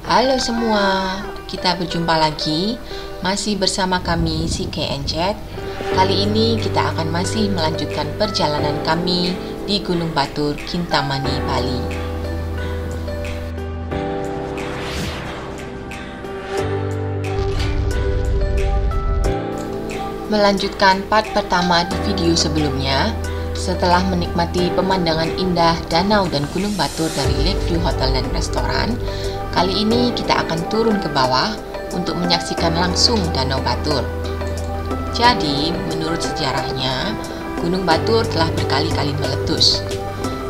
Halo semua, kita berjumpa lagi masih bersama kami si KNZ. Kali ini kita akan masih melanjutkan perjalanan kami di Gunung Batur, Kintamani, Bali. Melanjutkan part pertama di video sebelumnya, setelah menikmati pemandangan indah danau dan Gunung Batur dari Lakeview Hotel dan Restoran, kali ini kita akan turun ke bawah untuk menyaksikan langsung Danau Batur. Jadi, menurut sejarahnya, Gunung Batur telah berkali-kali meletus.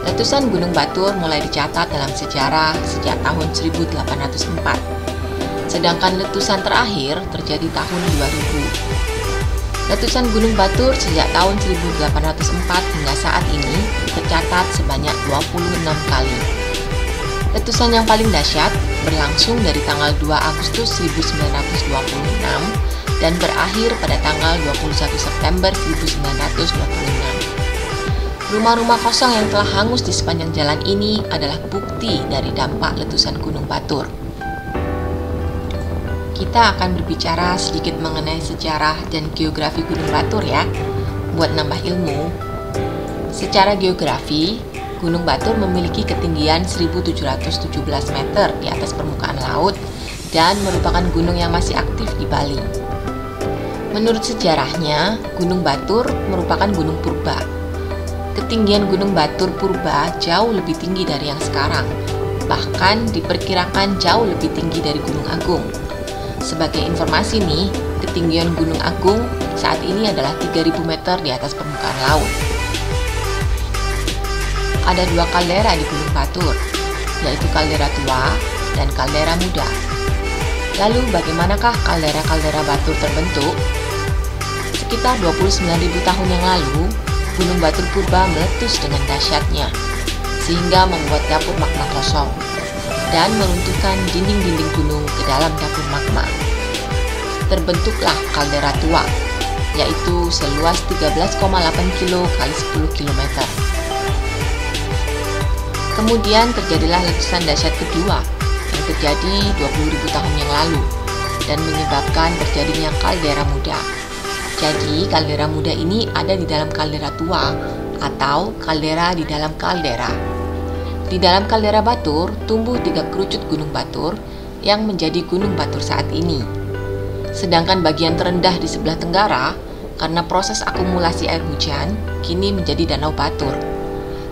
Letusan Gunung Batur mulai dicatat dalam sejarah sejak tahun 1804. Sedangkan letusan terakhir terjadi tahun 2000. Letusan Gunung Batur sejak tahun 1804 hingga saat ini tercatat sebanyak 26 kali. Letusan yang paling dahsyat berlangsung dari tanggal 2 Agustus 1926 dan berakhir pada tanggal 21 September 1926. Rumah-rumah kosong yang telah hangus di sepanjang jalan ini adalah bukti dari dampak letusan Gunung Batur. Kita akan berbicara sedikit mengenai sejarah dan geografi Gunung Batur ya, buat nambah ilmu. Secara geografi, Gunung Batur memiliki ketinggian 1717 meter di atas permukaan laut dan merupakan gunung yang masih aktif di Bali. Menurut sejarahnya, Gunung Batur merupakan gunung purba. Ketinggian Gunung Batur purba jauh lebih tinggi dari yang sekarang, bahkan diperkirakan jauh lebih tinggi dari Gunung Agung. Sebagai informasi nih, ketinggian Gunung Agung saat ini adalah 3000 meter di atas permukaan laut. Ada dua kaldera di Gunung Batur, yaitu kaldera tua dan kaldera muda. Lalu bagaimanakah kaldera-kaldera Batur terbentuk? Sekitar 29.000 tahun yang lalu, Gunung Batur purba meletus dengan dahsyatnya, sehingga membuat dapur magma kosong dan meruntuhkan dinding-dinding gunung ke dalam dapur magma. Terbentuklah kaldera tua, yaitu seluas 13,8 kilo kali 10 km. Kemudian terjadilah letusan dahsyat kedua yang terjadi 20.000 tahun yang lalu dan menyebabkan terjadinya kaldera muda. Jadi kaldera muda ini ada di dalam kaldera tua atau kaldera di dalam kaldera. Di dalam kaldera Batur tumbuh 3 kerucut Gunung Batur yang menjadi Gunung Batur saat ini. Sedangkan bagian terendah di sebelah tenggara, karena proses akumulasi air hujan, kini menjadi Danau Batur.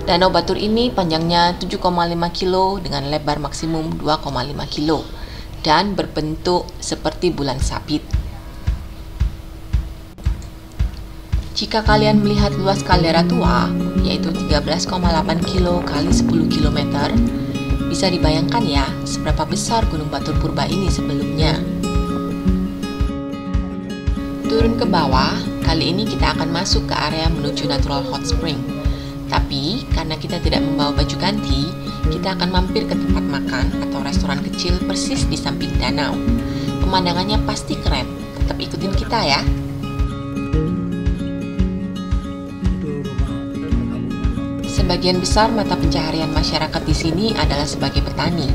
Danau Batur ini panjangnya 7,5 kilo dengan lebar maksimum 2,5 kilo dan berbentuk seperti bulan sabit. Jika kalian melihat luas kaldera tua, yaitu 13,8 kilo kali 10 km, bisa dibayangkan ya seberapa besar Gunung Batur purba ini sebelumnya. Turun ke bawah, kali ini kita akan masuk ke area menuju Natural Hot Spring. Tapi, karena kita tidak membawa baju ganti, kita akan mampir ke tempat makan atau restoran kecil persis di samping danau. Pemandangannya pasti keren, tetap ikutin kita ya. Sebagian besar mata pencaharian masyarakat di sini adalah sebagai petani.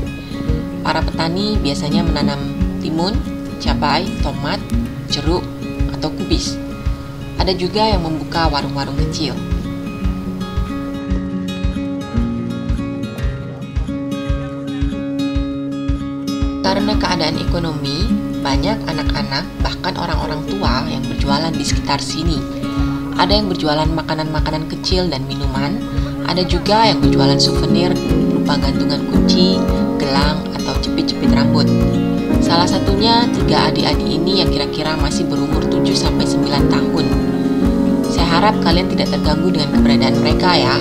Para petani biasanya menanam timun, cabai, tomat, jeruk, atau kubis. Ada juga yang membuka warung-warung kecil. Karena keadaan ekonomi, banyak anak-anak bahkan orang-orang tua yang berjualan di sekitar sini. Ada yang berjualan makanan-makanan kecil dan minuman. Ada juga yang berjualan souvenir berupa gantungan kunci, gelang, atau jepit-jepit rambut. Salah satunya 3 adik-adik ini yang kira-kira masih berumur 7-9 tahun. Saya harap kalian tidak terganggu dengan keberadaan mereka ya.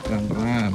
Pelan-pelan.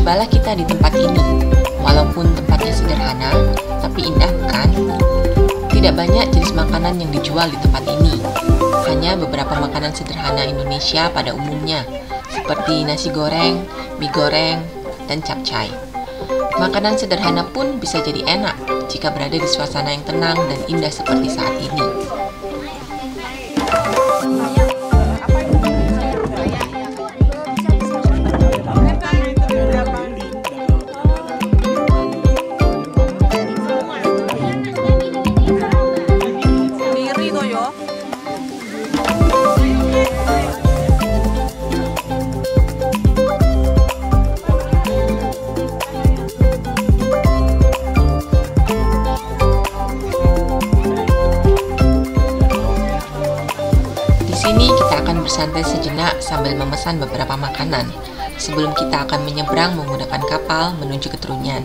Tibalah kita di tempat ini. Walaupun tempatnya sederhana, tapi indah bukan? Tidak banyak jenis makanan yang dijual di tempat ini. Hanya beberapa makanan sederhana Indonesia pada umumnya, seperti nasi goreng, mie goreng, dan capcay. Makanan sederhana pun bisa jadi enak jika berada di suasana yang tenang dan indah seperti saat ini. Di sini kita akan bersantai sejenak sambil memesan beberapa makanan sebelum kita akan menyeberang menggunakan kapal menuju ke Trunyan.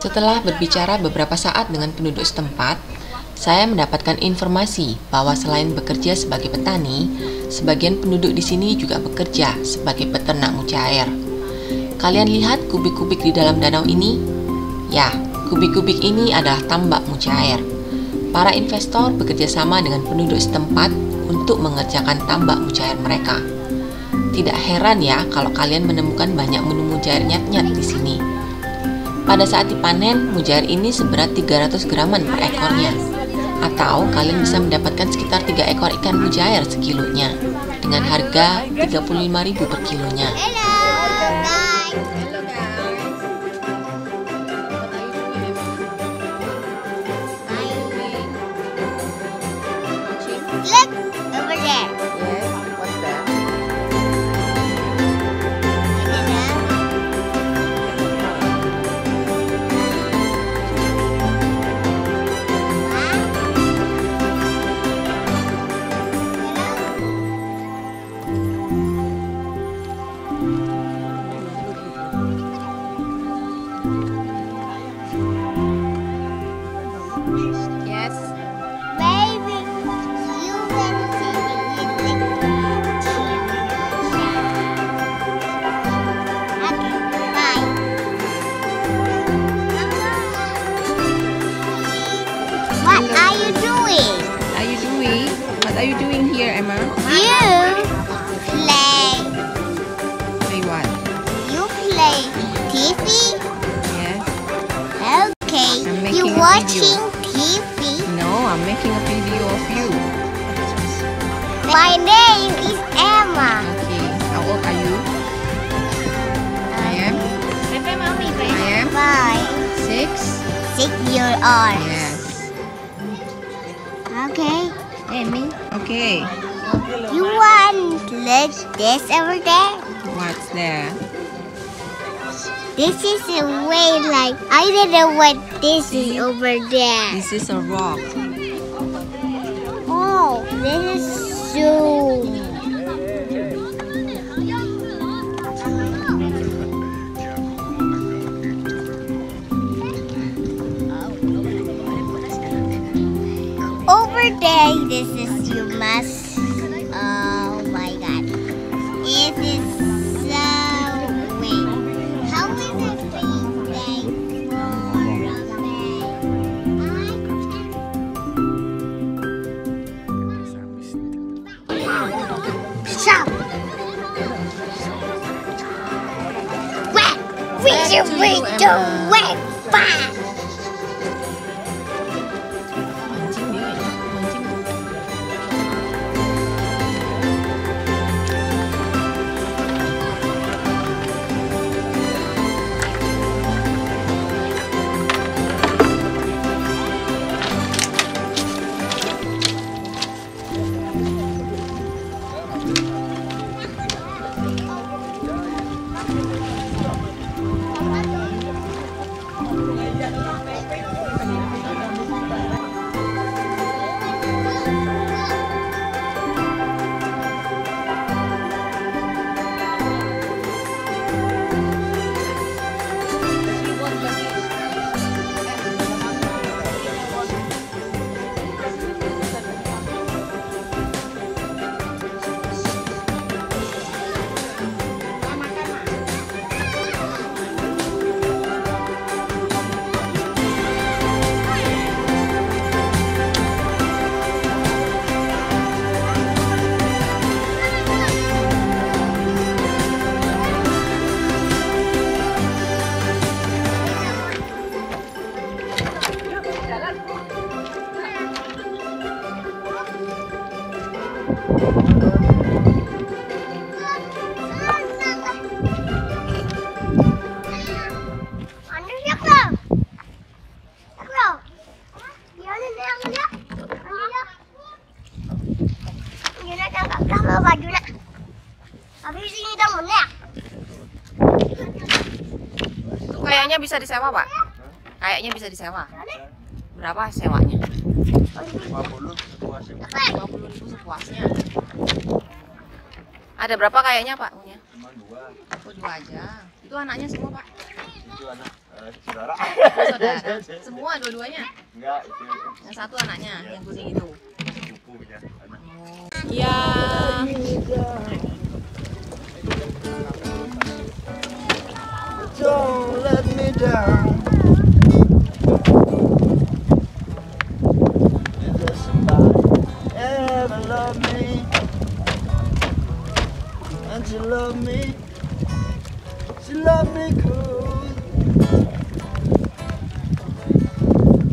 Setelah berbicara beberapa saat dengan penduduk setempat, saya mendapatkan informasi bahwa selain bekerja sebagai petani, sebagian penduduk di sini juga bekerja sebagai peternak mujair. Kalian lihat kubik-kubik di dalam danau ini? Ya, kubik-kubik ini adalah tambak mujair. Para investor bekerja sama dengan penduduk setempat untuk mengerjakan tambak mujair mereka. Tidak heran ya kalau kalian menemukan banyak menu mujair nyat-nyat di sini. Pada saat dipanen, mujair ini seberat 300 graman per ekornya. Atau kalian bisa mendapatkan sekitar 3 ekor ikan mujair sekilonya dengan harga 35.000 per kilonya. Look over there. Yes, what's that? Yes. Baby, you can see it like okay, bye. What are you doing? What are you doing here, Emma? You play. Play what? You play TV? Yes. Okay. I'm making You a watching TV? No, I'm making a video of you. My name is Emma. Okay. How old are you? I am. I am Bye. 6. 6 years old. Yes. Okay. Amy. Okay. You want like this over there? What's there? This is a way like I don't know what this is over there. This is a rock. Oh, this is so. Over there, this is you must. Oh my God, it is so weird. How is it being like? Should we do it fast? Mancing dia kayaknya, mancing. Itu kayaknya bisa disewa, Pak. Kayaknya bisa disewa. Berapa sewanya? 50 sepuasnya. 50.000 sepuasnya. Ada berapa kayaknya, Pak? Punya? Cuma 2. Oh, 2 aja. Itu anaknya semua, Pak? Itu anak saudara. Oh, saudara. Semua dua-duanya? Enggak, itu Yang satu anaknya, yang kuning itu. sepupunya anak. Iya. Don't let me down. Is there somebody ever love me? And she love me. She love me good.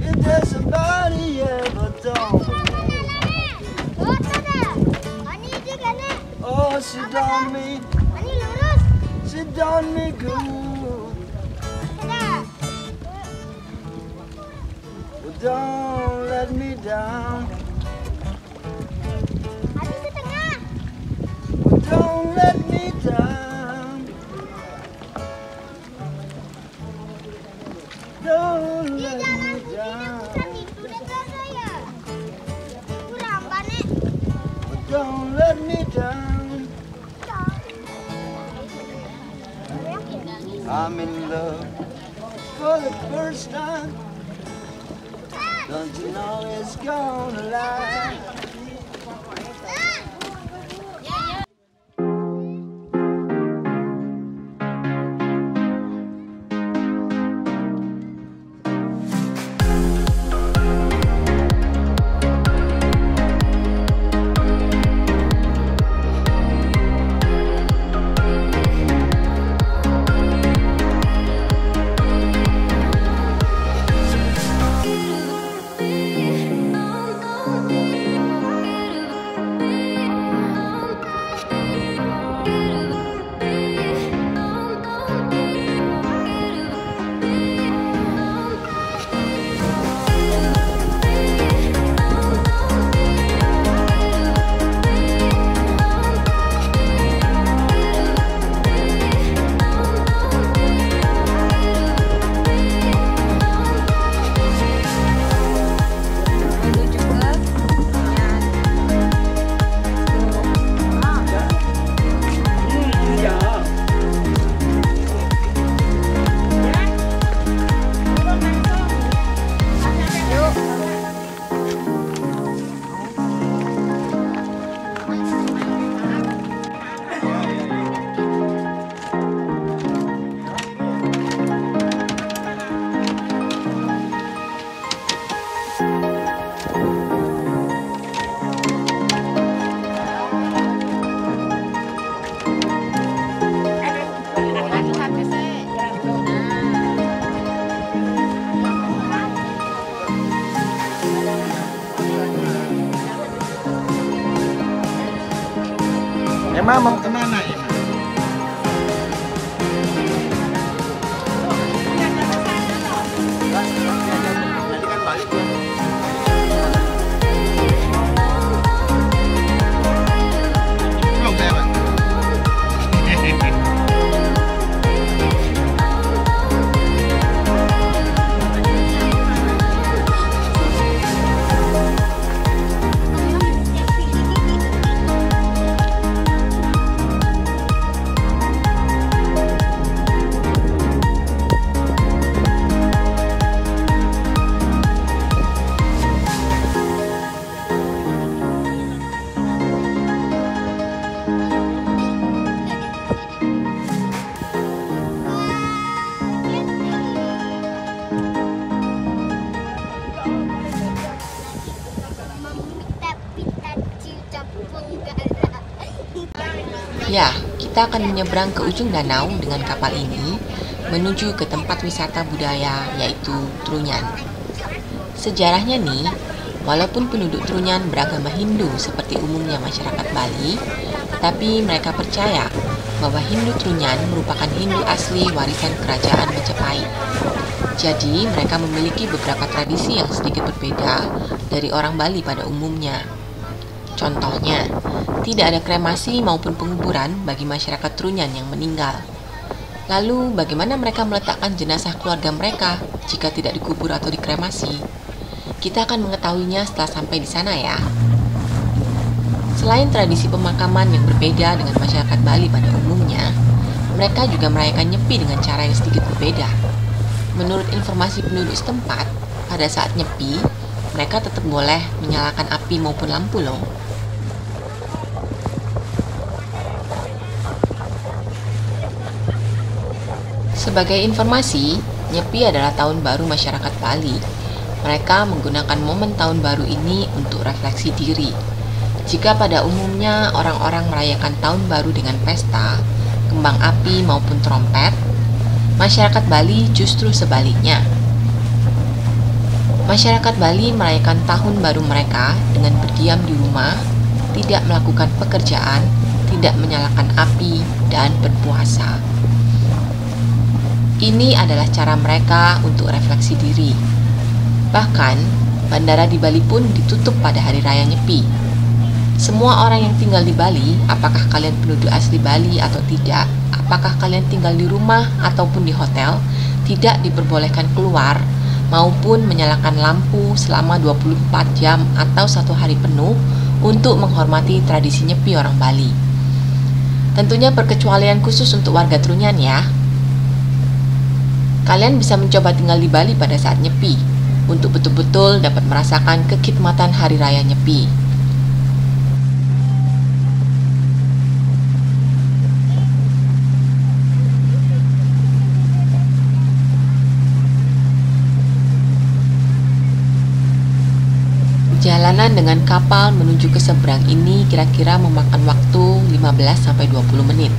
Is there somebody ever done? Oh, she done me. She done me good. Well, don't let me down. Well, don't let me down. Don't let me down. Well, don't let me down. I'm in love for the first time. Don't you know it's gonna last? Emma mau kemana Emma? Nanti kan balik ya. Belum saya Pak. Ya, kita akan menyeberang ke ujung danau dengan kapal ini menuju ke tempat wisata budaya yaitu Trunyan. Sejarahnya nih, walaupun penduduk Trunyan beragama Hindu seperti umumnya masyarakat Bali, tapi mereka percaya bahwa Hindu Trunyan merupakan Hindu asli warisan kerajaan Majapahit. Jadi, mereka memiliki beberapa tradisi yang sedikit berbeda dari orang Bali pada umumnya. Contohnya, tidak ada kremasi maupun penguburan bagi masyarakat Trunyan yang meninggal. Lalu, bagaimana mereka meletakkan jenazah keluarga mereka jika tidak dikubur atau dikremasi? Kita akan mengetahuinya setelah sampai di sana ya. Selain tradisi pemakaman yang berbeda dengan masyarakat Bali pada umumnya, mereka juga merayakan Nyepi dengan cara yang sedikit berbeda. Menurut informasi penduduk setempat, pada saat Nyepi, mereka tetap boleh menyalakan api maupun lampu loh. Sebagai informasi, Nyepi adalah tahun baru masyarakat Bali. Mereka menggunakan momen tahun baru ini untuk refleksi diri. Jika pada umumnya orang-orang merayakan tahun baru dengan pesta, kembang api maupun trompet, masyarakat Bali justru sebaliknya. Masyarakat Bali merayakan tahun baru mereka dengan berdiam di rumah, tidak melakukan pekerjaan, tidak menyalakan api, dan berpuasa. Ini adalah cara mereka untuk refleksi diri. Bahkan, bandara di Bali pun ditutup pada hari raya Nyepi. Semua orang yang tinggal di Bali, apakah kalian penduduk asli Bali atau tidak, apakah kalian tinggal di rumah ataupun di hotel, tidak diperbolehkan keluar maupun menyalakan lampu selama 24 jam atau 1 hari penuh untuk menghormati tradisi Nyepi orang Bali. Tentunya perkecualian khusus untuk warga Trunyan ya. Kalian bisa mencoba tinggal di Bali pada saat Nyepi untuk betul-betul dapat merasakan kekhidmatan Hari Raya Nyepi. Jalanan dengan kapal menuju ke seberang ini kira-kira memakan waktu 15-20 menit.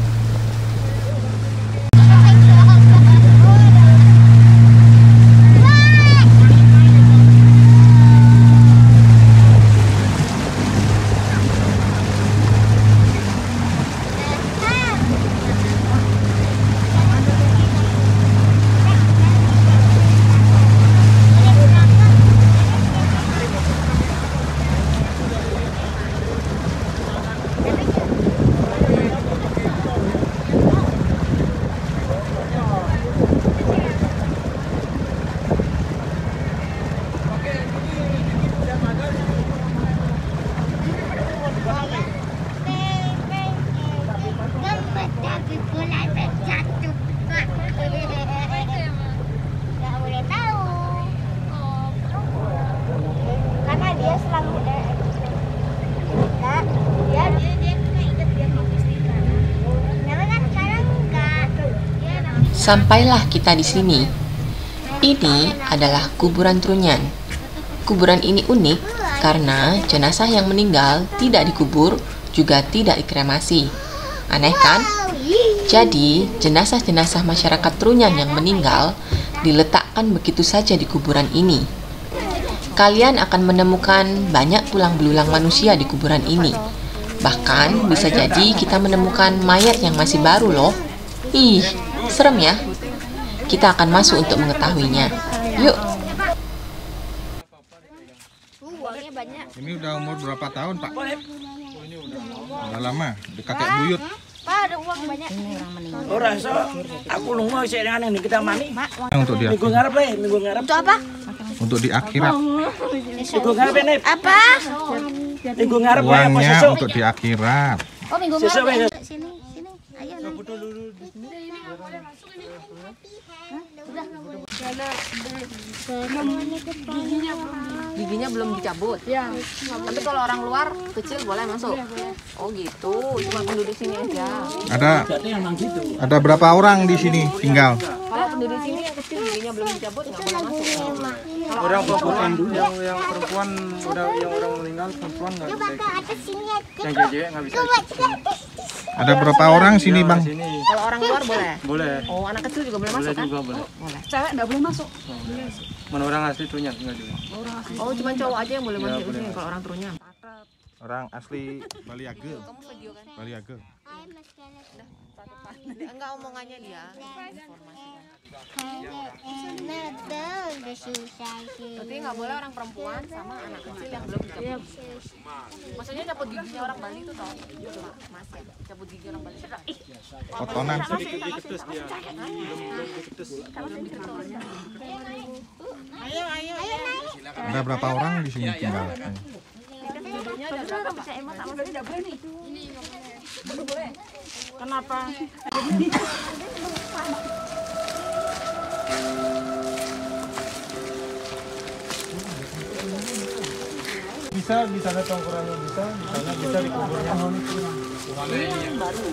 Sampailah kita di sini. Ini adalah kuburan Trunyan. Kuburan ini unik karena jenazah yang meninggal tidak dikubur, juga tidak dikremasi. Aneh kan? Jadi, jenazah-jenazah masyarakat Trunyan yang meninggal diletakkan begitu saja di kuburan ini. Kalian akan menemukan banyak tulang belulang manusia di kuburan ini. Bahkan bisa jadi kita menemukan mayat yang masih baru loh. Ih, serem ya. Kita akan masuk untuk mengetahuinya. Yuk. Ini udah umur berapa tahun, Pak? Udah lama, di kakek buyut. Pak, ada uang banyak. Ora so, aku lunga sik nang ning kita mani. Untuk di Minggu ngarep le, minggu ngarep. Untuk apa? Untuk di akhirat. Minggu ngarep ne. Apa? Minggu ngarep wae apa Uangnya sesuk. untuk di akhirat. Oh, minggu Sesuk wae. ngarep. Sini. Ayo. Giginya belum dicabut. Tapi kalau orang luar kecil boleh masuk. Oh gitu, cuma penduduk sini aja. Ada berapa orang di sini tinggal? Kalau penduduk sini yang kecil giginya belum dicabut nggak boleh masuk. Orang perempuan yang perempuan udah yang orang meninggal perempuan nggak bisa ikut. Yang cewek nggak bisa ikut. Ada berapa orang sini, Bang? Sini Kalau orang luar boleh. boleh. Oh, anak kecil juga boleh masuk kan? Juga boleh. Cewek nggak boleh masuk. Mana orang asli tuh nggak juga. Oh, cuma cowok aja yang boleh masuk ke sini kalau orang turunnya. Orang asli Bali Age. Kamu video kan? Bali Age. Enggak omongannya dia. Informasi. Berarti nggak boleh orang perempuan sama anak kecil yang belum dicabut. Maksudnya cabut giginya orang Bali itu tau? Mas ya, cabut gigi orang Bali. Potongan. Ada berapa orang di sini tinggal? Kenapa? Bisa di sana tongkrongan bisa, di sana bisa di kuburnya. Yang baru.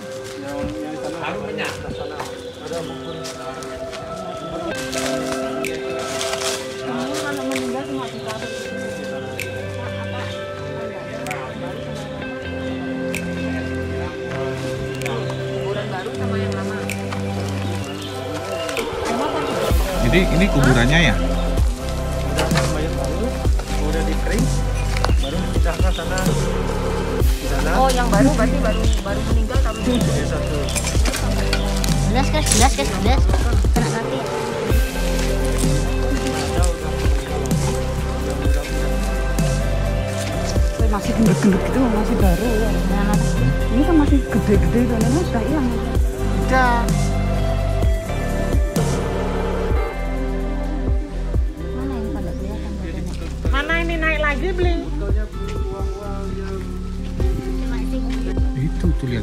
Ada bubur. Kalau meninggal cuma ditaruh. Kuburan baru sama yang lama. Jadi ini kuburannya ya? Udah mayat baru, udah dikering, baru kita ke sana. Di sana. Oh, yang baru berarti baru meninggal taruh di sini. Satu. Gelas. Kena nanti. Masih gendut-gendut gitu, masih baru ya. Ini kan masih gede-gede dan ini sudah hilang. Udah. Mana ini pada kelihatan? Mana ini naik lagi beli? Itu tuh lihat.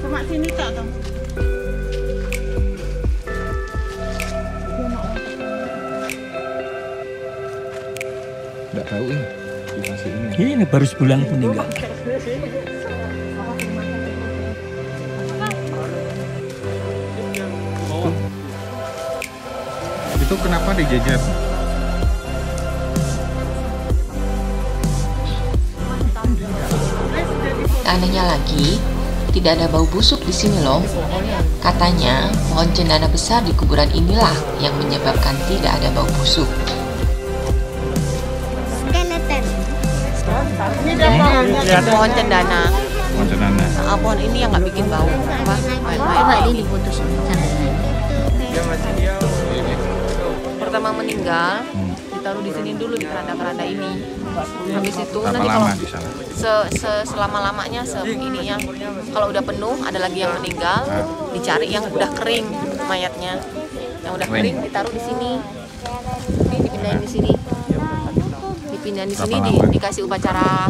Cuma sini tak dong. Nggak tahu ini. Masih ini. Ini baru sebulan meninggal. Itu kenapa dijajar? Anehnya lagi, tidak ada bau busuk di sini loh. Katanya, pohon cendana besar di kuburan inilah yang menyebabkan tidak ada bau busuk. Skeleton. Pohon cendana. Pohon cendana. Pohon ini yang nggak bikin bau. Apa? Coba ini diputus. Pertama meninggal, ditaruh di sini dulu di keranda-keranda ini. Habis itu Berapa nanti lama kalau di sana? selama-lamanya ininya kalau udah penuh ada lagi yang meninggal, dicari yang udah kering mayatnya. Yang udah kering ditaruh di sini. Dipindahin di sini. Dipindahin di sini dikasih upacara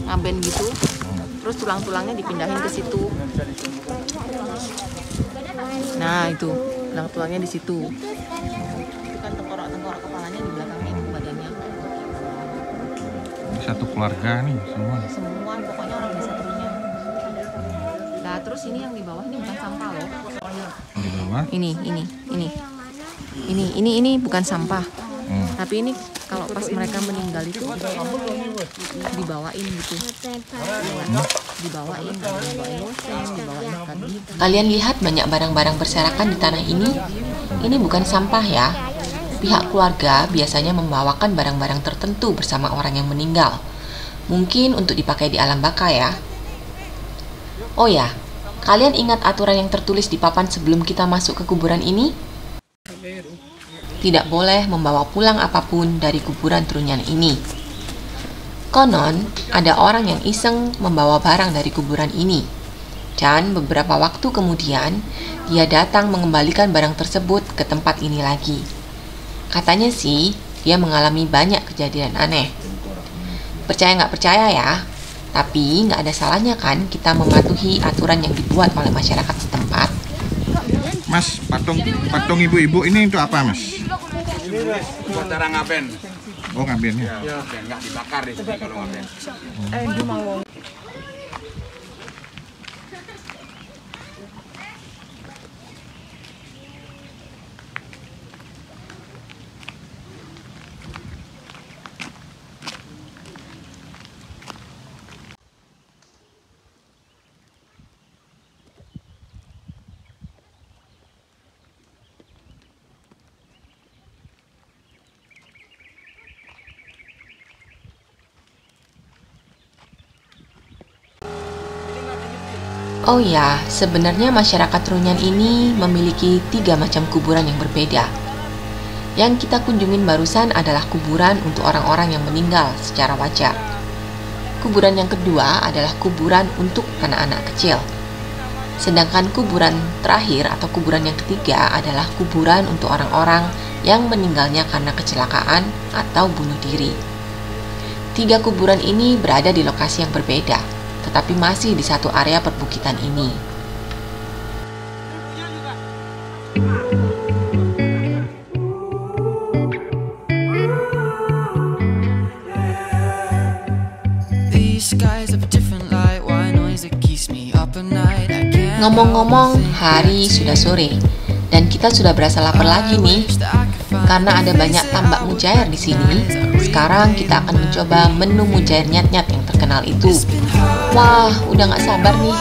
ngaben gitu. Terus tulang-tulangnya dipindahin ke situ. Nah, itu tulang-tulangnya di situ. Itu kan tengkorak kepalanya di belakang ini badannya. Ini satu keluarga nih semua. Semua pokoknya orang desa Terunya. Nah, terus ini yang di bawah ini bukan sampah loh. Di bawah. Ini bukan sampah. Tapi ini kalau pas mereka meninggal itu dibawain gitu. dibawain lotion, dibawain ikan. Kalian lihat banyak barang-barang berserakan di tanah ini? Ini bukan sampah ya. Pihak keluarga biasanya membawakan barang-barang tertentu bersama orang yang meninggal. Mungkin untuk dipakai di alam baka ya. Oh ya, kalian ingat aturan yang tertulis di papan sebelum kita masuk ke kuburan ini? Tidak boleh membawa pulang apapun dari kuburan Trunyan ini. Konon, ada orang yang iseng membawa barang dari kuburan ini. Dan beberapa waktu kemudian, dia datang mengembalikan barang tersebut ke tempat ini lagi. Katanya sih, dia mengalami banyak kejadian aneh. Percaya nggak percaya ya, tapi nggak ada salahnya kan kita mematuhi aturan yang dibuat oleh masyarakat setempat. Mas, patung ibu-ibu ini untuk apa, Mas? Buat cara ngaben. Oh, ngaben ya? Ya, nggak dibakar di sini kalau ngaben. Oh ya, sebenarnya masyarakat Trunyan ini memiliki 3 macam kuburan yang berbeda. Yang kita kunjungin barusan adalah kuburan untuk orang-orang yang meninggal secara wajar. Kuburan yang kedua adalah kuburan untuk anak-anak kecil. Sedangkan kuburan terakhir atau kuburan yang ketiga adalah kuburan untuk orang-orang yang meninggalnya karena kecelakaan atau bunuh diri. 3 kuburan ini berada di lokasi yang berbeda, tetapi masih di satu area perbukitan ini. Ngomong-ngomong, hari sudah sore dan kita sudah berasa lapar lagi nih. Karena ada banyak tambak mujair di sini, sekarang kita akan mencoba menu mujair nyat-nyat yang terkenal itu. Wah, udah gak sabar nih.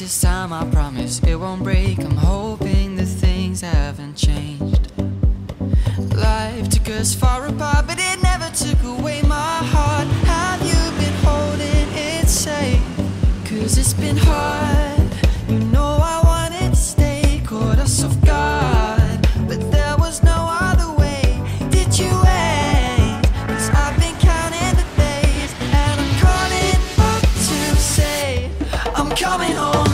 This time I promise it won't break. I'm hoping that things haven't changed. Life took us far apart, but it never took away my heart. Have you been holding it safe? 'Cause it's been hard. You know I wanted to stay, caught us off guard, but there was no other way. Did you wait? 'Cause I've been counting the days, and I'm calling up to say I'm coming home.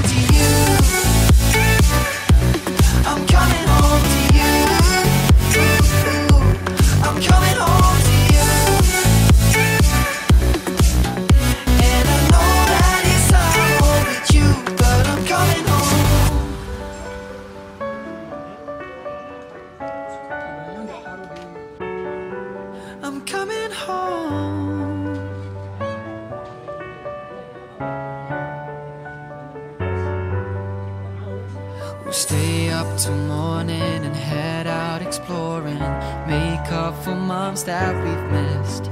I'm coming home. We'll stay up till morning and head out exploring, make up for months that we've missed.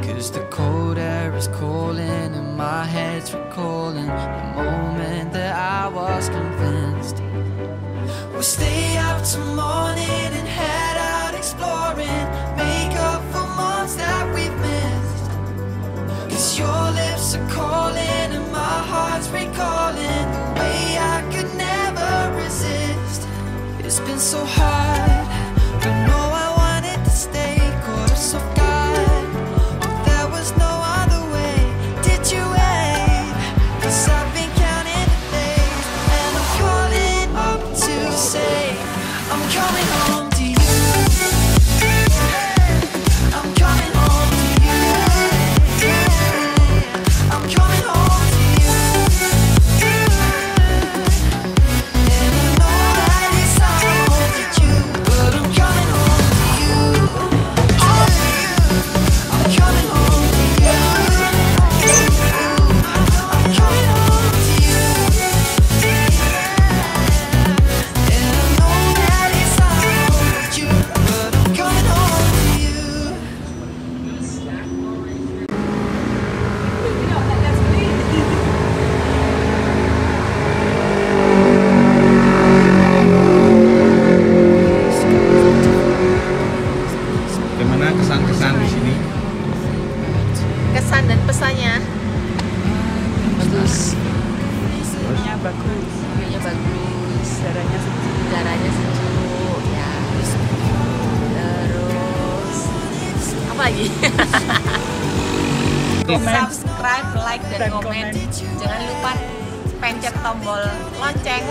'Cause the cold air is calling and my head's recalling the moment that I was convinced. We'll stay up till morning and head out exploring, make up for months that we've missed. 'Cause your lips are calling and my heart's recalling the way I could never resist. It's been so hard, but no, I wanted to stay, caught us off guard, but there was no other way. Did you wait? 'Cause I've been counting the days, and I'm calling up to say I'm coming home to you. I'm coming home to you. Subscribe, like, dan komen. Jangan lupa pencet tombol lonceng.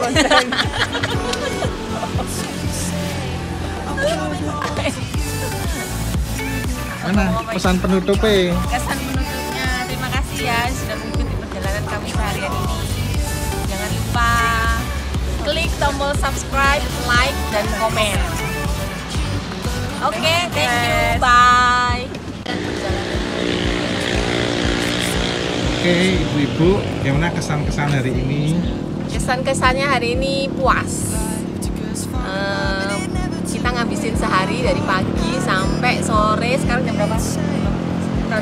Mana pesan penutupnya? Kesan penutupnya, terima kasih ya sudah mengikuti perjalanan kami seharian ini. Jangan lupa klik tombol subscribe, like, dan komen. Oke, thank you, bye. Oke, ibu-ibu, gimana kesan-kesan hari ini? Kesan-kesannya hari ini puas. Kita ngabisin sehari dari pagi sampai sore. Sekarang jam berapa?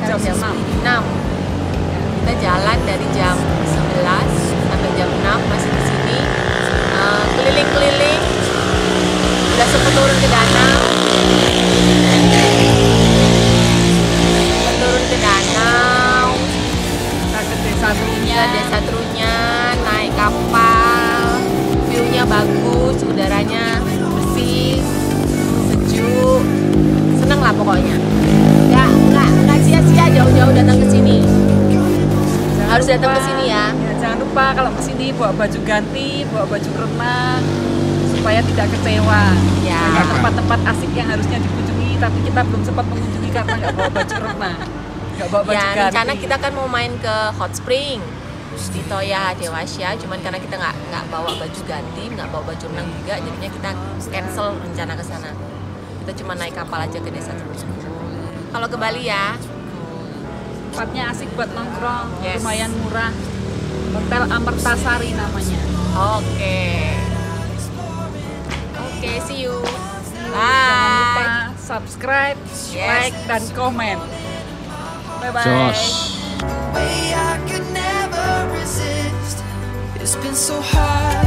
Jam 6. Kita jalan dari jam 11 sampai jam 6 masih di sini. Keliling-keliling. Udah sempat turun ke danau. Desa Trunyan, naik kapal, view-nya bagus, udaranya bersih, sejuk, seneng lah pokoknya. Nggak sia-sia jauh-jauh datang ke sini. Harus datang ke sini ya. Jangan lupa kalau ke sini bawa baju ganti, bawa baju renang supaya tidak kecewa. Ya. Banyak tempat-tempat asik yang harusnya dikunjungi tapi kita belum sempat mengunjungi karena nggak bawa baju renang. Nggak bawa baju ganti. Rencana kita kan mau main ke Hot Spring di Toya Dewasya, cuman karena kita nggak bawa baju ganti, nggak bawa baju renang juga, jadinya kita cancel rencana ke sana. Kita cuma naik kapal aja ke Desa Trunyan. Kalau ke Bali ya, Tempatnya asik buat nongkrong, Yes. lumayan murah. Hotel Amertasari namanya. Oke, see you. Jangan lupa Bye. subscribe, Yes. like, dan komen. Bye-bye. Josh. Way I could never resist. It's been so hard